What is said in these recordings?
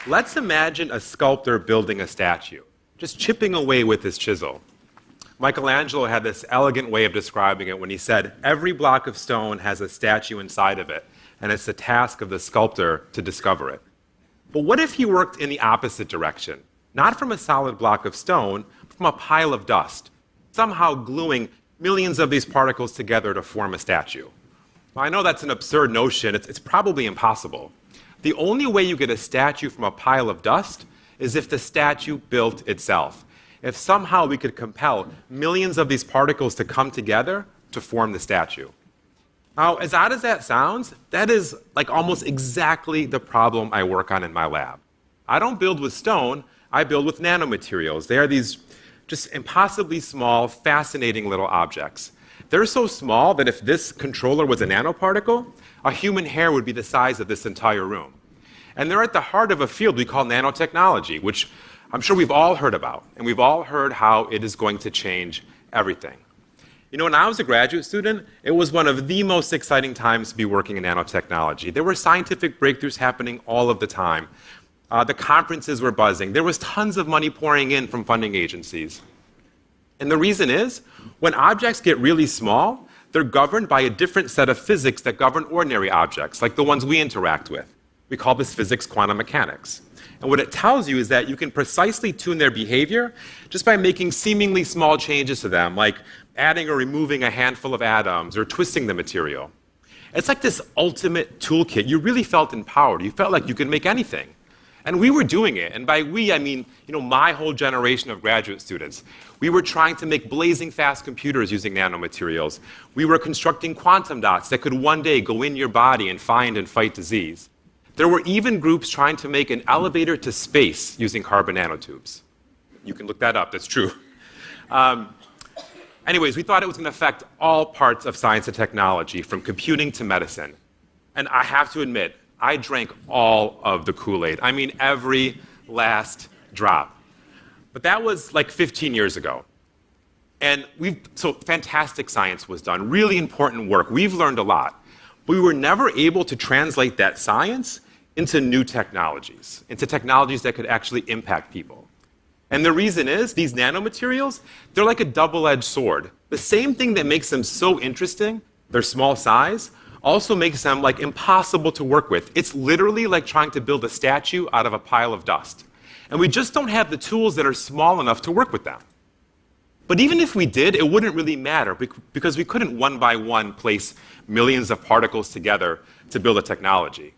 Let's imagine a sculptor building a statue, just chipping away with his chisel. Michelangelo had this elegant way of describing it when he said, every block of stone has a statue inside of it, and it's the task of the sculptor to discover it. But what if he worked in the opposite direction? Not from a solid block of stone, but from a pile of dust, somehow gluing millions of these particles together to form a statue. Well, I know that's an absurd notion. It's probably impossible. The only way you get a statue from a pile of dust is if the statue built itself. If somehow we could compel millions of these particles to come together to form the statue. Now, as odd as that sounds, that is like almost exactly the problem I work on in my lab. I don't build with stone, I build with nanomaterials. They are these just impossibly small, fascinating little objects. They're so small that if this controller was a nanoparticle, a human hair would be the size of this entire room. And they're at the heart of a field we call nanotechnology, which I'm sure we've all heard about, and we've all heard how it is going to change everything. You know, when I was a graduate student, it was one of the most exciting times to be working in nanotechnology. There were scientific breakthroughs happening all of the time. The conferences were buzzing. There was tons of money pouring in from funding agencies. And the reason is, when objects get really small, they're governed by a different set of physics that govern ordinary objects, like the ones we interact with. We call this physics quantum mechanics. And what it tells you is that you can precisely tune their behavior just by making seemingly small changes to them, like adding or removing a handful of atoms or twisting the material. It's like this ultimate toolkit. You really felt empowered. You felt like you could make anything. And we were doing it. And by we, I mean, my whole generation of graduate students. We were trying to make blazing fast computers using nanomaterials. We were constructing quantum dots that could one day go in your body and find and fight disease. There were even groups trying to make an elevator to space using carbon nanotubes. You can look that up, that's true. Anyways, we thought it was going to affect all parts of science and technology, from computing to medicine. And I have to admit, I drank all of the Kool-Aid. I mean, every last drop. But that was like 15 years ago. And so fantastic science was done, really important work. We've learned a lot. But we were never able to translate that science into new technologies, into technologies that could actually impact people. And the reason is, these nanomaterials, they're like a double-edged sword. The same thing that makes them so interesting, their small size, also makes them like impossible to work with. It's literally like trying to build a statue out of a pile of dust. And we just don't have the tools that are small enough to work with them. But even if we did, it wouldn't really matter, because we couldn't one by one place millions of particles together to build a technology.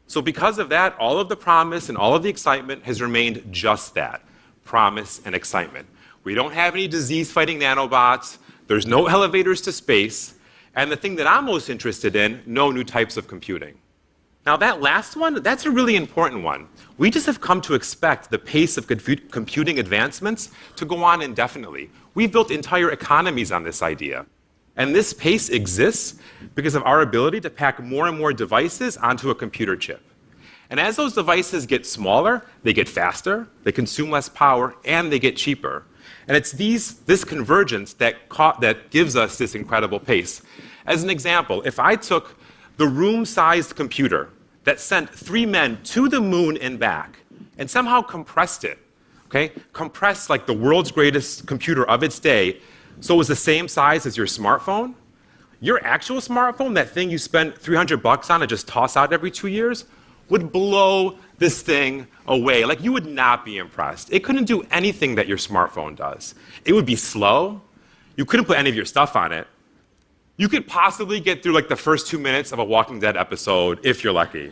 So because of that, all of the promise and all of the excitement has remained just that, promise and excitement. We don't have any disease-fighting nanobots, there's no elevators to space, and the thing that I'm most interested in, no new types of computing. Now that last one, that's a really important one. We just have come to expect the pace of computing advancements to go on indefinitely. We've built entire economies on this idea. And this pace exists because of our ability to pack more and more devices onto a computer chip. And as those devices get smaller, they get faster, they consume less power, and they get cheaper. And it's this convergence that gives us this incredible pace. As an example, if I took the room-sized computer that sent 3 men to the moon and back and somehow compressed it, okay? Compressed like the world's greatest computer of its day, so it was the same size as your smartphone, your actual smartphone, that thing you spend $300 on and just toss out every 2 years, would blow this thing away. Like, you would not be impressed. It couldn't do anything that your smartphone does. It would be slow. You couldn't put any of your stuff on it. You could possibly get through like the first 2 minutes of a Walking Dead episode if you're lucky.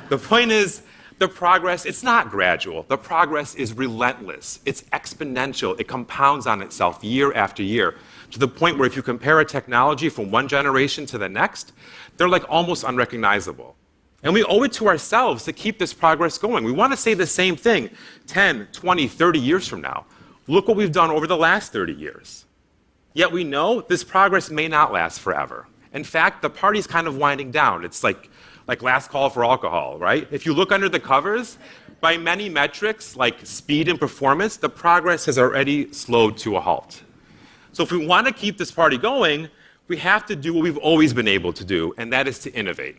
The point is, the progress, it's not gradual. The progress is relentless. It's exponential. It compounds on itself year after year, to the point where if you compare a technology from one generation to the next, they're like almost unrecognizable. And we owe it to ourselves to keep this progress going. We want to say the same thing 10, 20, 30 years from now. Look what we've done over the last 30 years. Yet we know this progress may not last forever. In fact, the party's kind of winding down. It's like last call for alcohol, right? If you look under the covers, by many metrics, like speed and performance, the progress has already slowed to a halt. So if we want to keep this party going, we have to do what we've always been able to do, and that is to innovate.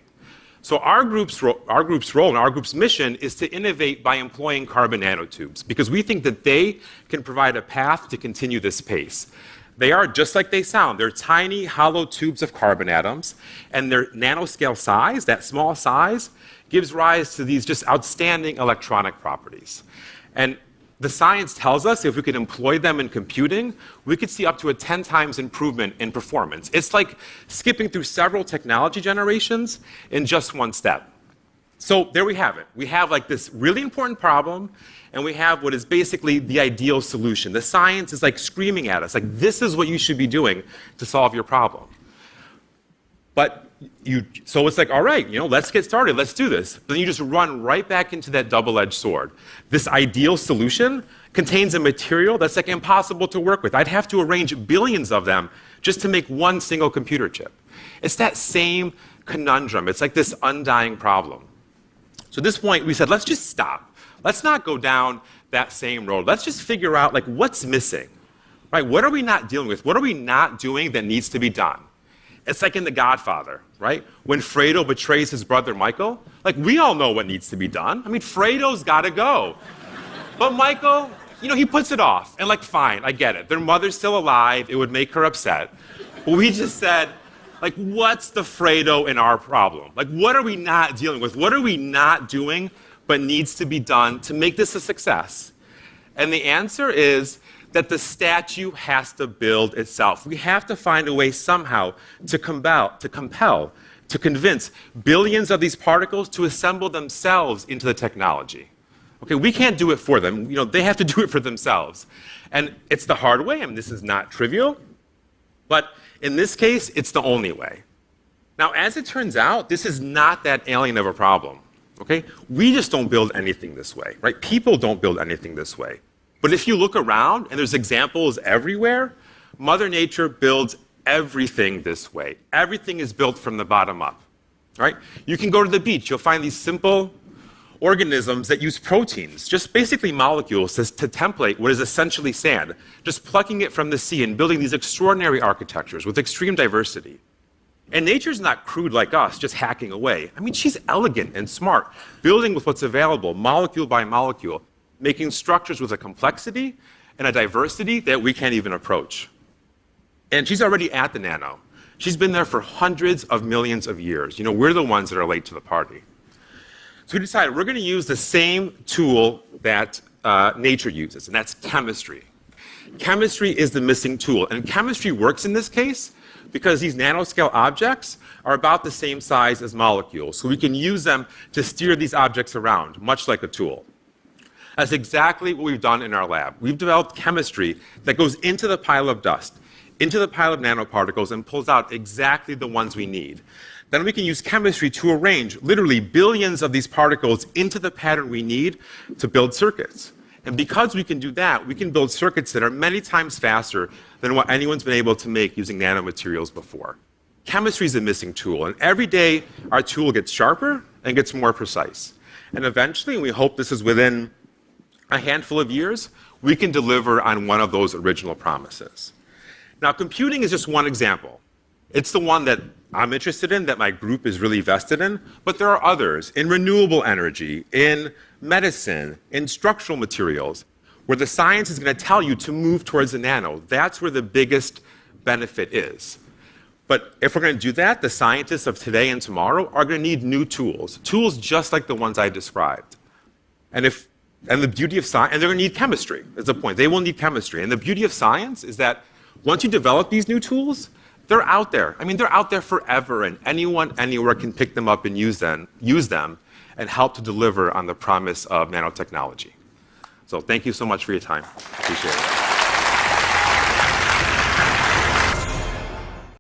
So our group's role and our group's mission is to innovate by employing carbon nanotubes, because we think that they can provide a path to continue this pace. They are just like they sound. They're tiny, hollow tubes of carbon atoms, and their nanoscale size, that small size, gives rise to these just outstanding electronic properties. And the science tells us if we could employ them in computing, we could see up to a 10 times improvement in performance. It's like skipping through several technology generations in just one step. So there we have it. We have like this really important problem, and we have what is basically the ideal solution. The science is like screaming at us, like this is what you should be doing to solve your problem. But so it's like, all right, let's get started, let's do this. But then you just run right back into that double-edged sword. This ideal solution contains a material that's like impossible to work with. I'd have to arrange billions of them just to make one single computer chip. It's that same conundrum. It's like this undying problem. So at this point, we said, let's just stop. Let's not go down that same road. Let's just figure out like what's missing, right? What are we not dealing with? What are we not doing that needs to be done? It's like in The Godfather, right? When Fredo betrays his brother Michael, like we all know what needs to be done. I mean, Fredo's got to go. But Michael, he puts it off. And like, fine, I get it. Their mother's still alive. It would make her upset. But we just said, like, what's the Fredo in our problem? Like, what are we not dealing with? What are we not doing but needs to be done to make this a success? And the answer is that the statue has to build itself. We have to find a way somehow to compel, to convince billions of these particles to assemble themselves into the technology. Okay, we can't do it for them. They have to do it for themselves. And it's the hard way. I mean, this is not trivial. But in this case, it's the only way. Now, as it turns out, this is not that alien of a problem. Okay? We just don't build anything this way, right? People don't build anything this way. But if you look around, and there's examples everywhere, Mother Nature builds everything this way. Everything is built from the bottom up, right? You can go to the beach. You'll find these simple organisms that use proteins, just basically molecules to template what is essentially sand, just plucking it from the sea and building these extraordinary architectures with extreme diversity. And nature's not crude like us, just hacking away. I mean, she's elegant and smart, building with what's available, molecule by molecule, making structures with a complexity and a diversity that we can't even approach. And she's already at the nano. She's been there for hundreds of millions of years. We're the ones that are late to the party. So we decided we're going to use the same tool that nature uses, and that's chemistry. Chemistry is the missing tool, and chemistry works in this case because these nanoscale objects are about the same size as molecules, so we can use them to steer these objects around, much like a tool. That's exactly what we've done in our lab. We've developed chemistry that goes into the pile of dust, into the pile of nanoparticles, and pulls out exactly the ones we need. Then we can use chemistry to arrange literally billions of these particles into the pattern we need to build circuits. And because we can do that, we can build circuits that are many times faster than what anyone's been able to make using nanomaterials before. Chemistry is a missing tool, and every day our tool gets sharper and gets more precise. And eventually, and we hope this is within a handful of years, we can deliver on one of those original promises. Now, computing is just one example. It's the one that I'm interested in, that my group is really vested in, but there are others in renewable energy, in medicine, in structural materials, where the science is going to tell you to move towards the nano. That's where the biggest benefit is. But if we're going to do that, the scientists of today and tomorrow are going to need new tools just like the ones I described. And the beauty of science, and they're going to need chemistry, is the point. They will need chemistry. And the beauty of science is that once you develop these new tools, they're out there. I mean, they're out there forever, and anyone, anywhere can pick them up and use them and help to deliver on the promise of nanotechnology. So thank you so much for your time. Appreciate it.